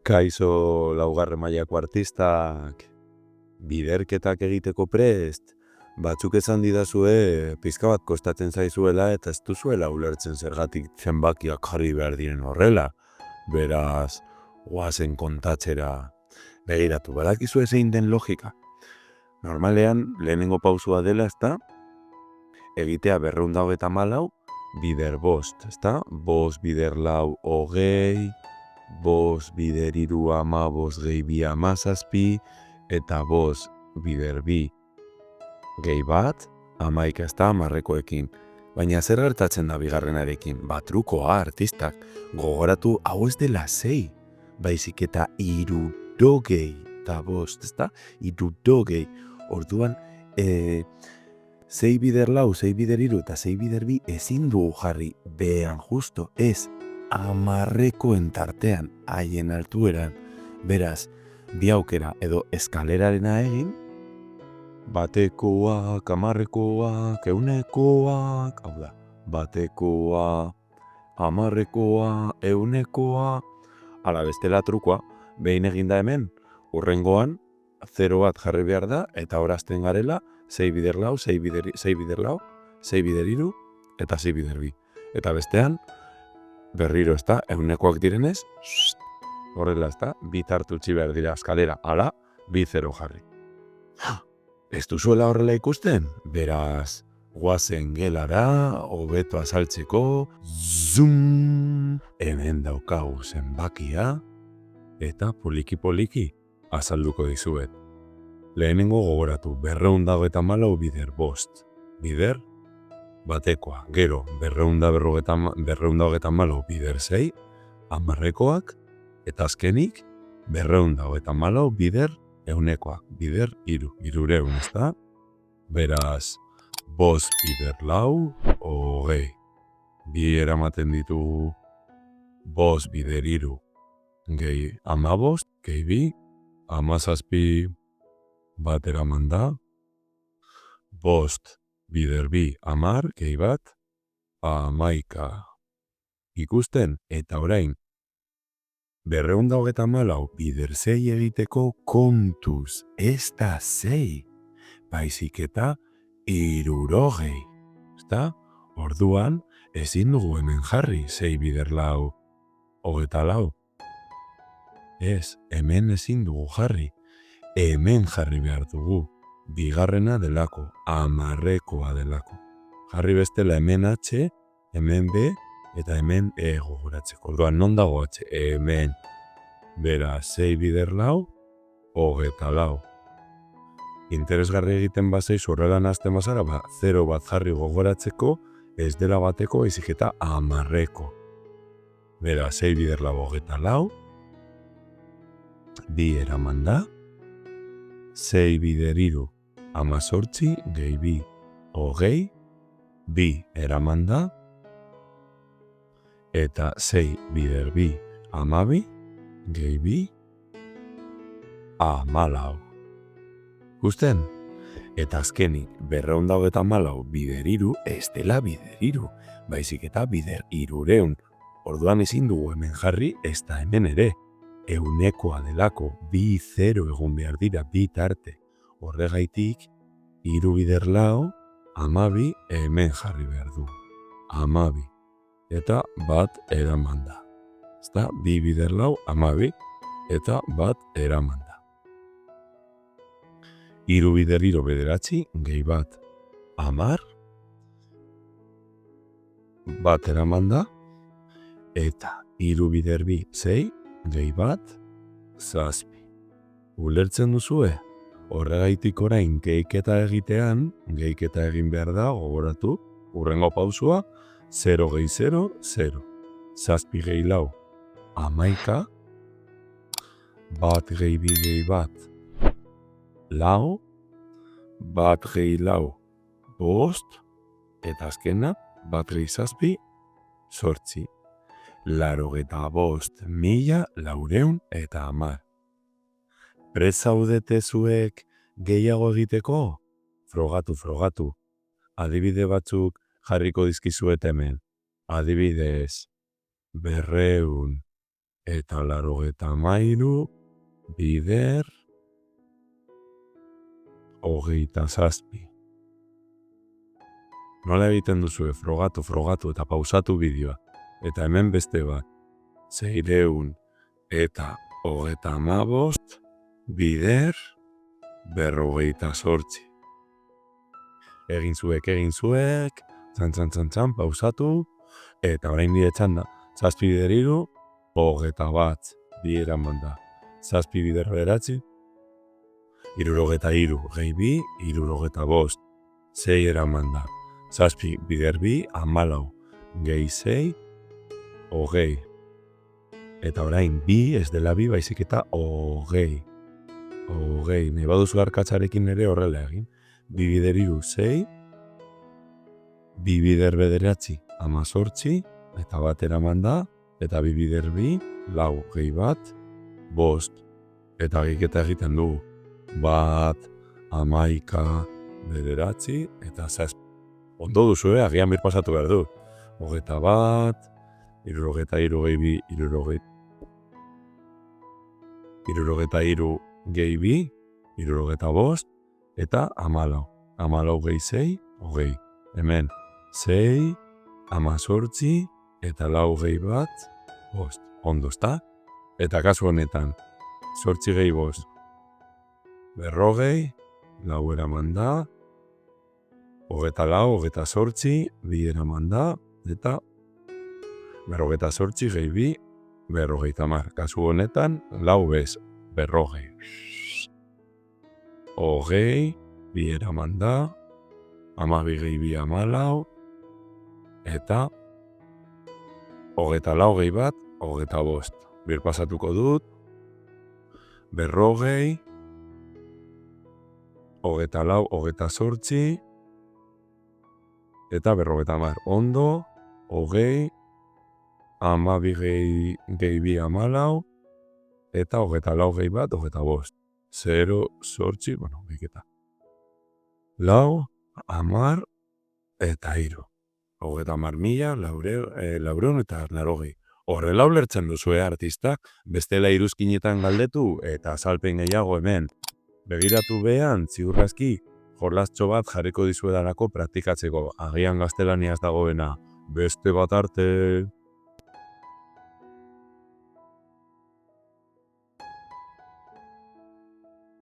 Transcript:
Kaixo laugarren mailako artistak biderketak egiteko prest, batzuk esan didazue pizka bat kostatzen zaizuela eta ez duzuela ulertzen zergatik zenbakiak jarri behar diren horrela. Beraz, goazen kontatzera begiratu, badakizu zein den logika. Normalean, lehenengo pausua dela, ezta? Egitea 224 bider 5, ezta? 5 bider 4 20, 5 bider 3 15 gehi 2 17, eta 5 bider 2 gehi 1 11, ezta? 10rekoekin. Baina zer gertatzen da bigarrenarekin? Trukoa artistak. Gogoratu hau ez dela 6, baizik eta 65, ezta? 65. Orduan, 6 bider 4, 6 bider 3 eta 6 bider 2 ezin dugu jarri behan justo, ez 10rekoen tartean, haien altueran. Beraz, bi aukera edo eskalerarena egin, batekoak, 10rekoak, 100koak, hau da, batekoa, 10rekoa, 100koa, ala bestela trukoa, behin eginda hemen, hurrengoan, 0 bat jarri behar da, eta horazten garela, 6 bider 4, 6 bider 4, 6 bider 3, eta 6 bider 2. Eta bestean, berriro ez da, 100koak direnez, horrela ez da, bi tartutxi behar dira eskalera, ala, bi 0 jarri. Ez duzuela horrela ikusten? Beraz, guazen gelara, hobeto azaltzeko, zoom, hemen daukagu zenbakia, eta poliki-poliki azalduko dizuet. Lehenengo gogoratu, 224 bider 5, bider batekoa, gero 224 bider 6, 10rekoak, eta azkenik 224 bider 100koak, bider 3, 300, ezta? Beraz, 5 bider 4, 20. Bi eramaten ditu 5 bider 3, gehi 15, gehi 2, 17 bat eraman da, 5 bider 2, 10, gehi 1, 11. Ikusten, eta orain, 224 bider 6 egiteko kontuz, ez da 6, baizik eta 60, ezta? Orduan, ezin dugu hemen jarri 6 bider 4, 24. Ez, hemen ezin dugu jarri, hemen jarri behar dugu, bigarrena delako, 10rekoa delako. Jarri bestela hemen H, hemen B, eta hemen E gogoratzeko. Orduan, non dago H? Hemen. Beraz, 6 bider 4, 24. Interesgarri egiten bazaiz horrela nazten bazara, 0 bat jarri gogoratzeko, ez dela bateko, ezik eta 10reko. Beraz, 6 bider 4, 24, bi eraman da, 6 bider 3, 18, gehi 2, 20, bi eraman da, eta 6 bider 2, 12, gehi 2, 14. Gusten? Eta azkenik, 224 bider 3, ez dela bider 3, baizik eta bider 300. Orduan ezin dugu hemen jarri, ez da hemen ere. 100koa delako, bi 0 egon behar dira, bi tarte. Horregaitik, 3 bider 4, 12, hemen jarri behar du. 12. Eta bat eraman da. Ezta, 2 bider 4, 12, eta bat eraman da. 3 bider 3 bederatzi, gehi bat 10, bat eraman da, eta 3 bider 2, 6, gehi bat 7. Ulertzen duzue? Horregaitik orain gehiketa egitean, gehiketa egin behar da, gogoratu, hurrengo pausua, 0 gehi 0, 0. 7 gehi 4, 11, bat gehi 2 gehi bat, 4, bat gehi 4, 5, eta azkena, bat gehi 7, 8. 85.410. Prest zaudete zuek gehiago egiteko? Frogatu. Adibide batzuk jarriko dizkizuet hemen. Adibidez, 200, eta 93, bider, 27. Nola egiten duzue, frogatu eta pausatu bideoa. Eta hemen beste bat. 600 eta 35, bider, 58. Egin zuek, txan, pausatu, eta orain nire txanda, 7 bider 3, 21, bi eraman da. 7 bider 9, 73 gehi 2, 75, 6 eraman da. 7 bider 2, 14, gehi 6, 20. Eta orain bi ez dela bi baizik eta 20. Nahi baduzu arkatzarekin ere horrela egin. 2 bider 3, 6, 2 bider 9, 18, eta bat eraman da, eta 2 bider 2, 4, gehi bat, 5. Eta gehiketa egiten dugu. 1, 11, 9, eta 6. Ondo duzu, agian birpasatu behar du. 21, 73 gehi 2, 73 gehi 2, 75, eta 14. 14 gehi 6, 20. Hemen, 6, 18, eta 4 gehi bat, 5. Ondo, ezta? Eta kasu honetan, 8 gehi 5, 40, 4 eraman da, 24, 28, 2 eraman da, eta 48 gehi 2, 50. Kasu honetan, 4 bez, 40. 20, 2 eraman da, 12 gehi 2, 14, eta 24 gehi bat, 25. Birpasatuko dut, 40, 24, 28, eta 50. Ondo, 20, 12 gehi 2, 14, eta 24 gehi bat, 25. 0, 8, biketa. 4, 10, eta 3. 30.000, 400 eta 90. Horrela ulertzen duzue artistak, bestela iruzkinetan galdetu eta azalpen gehiago hemen. Begiratu behan, ziurrazki, jorlaztxo bat jarriko dizuedalako praktikatzeko, agian gaztelaniaz dagoena. Beste bat arte!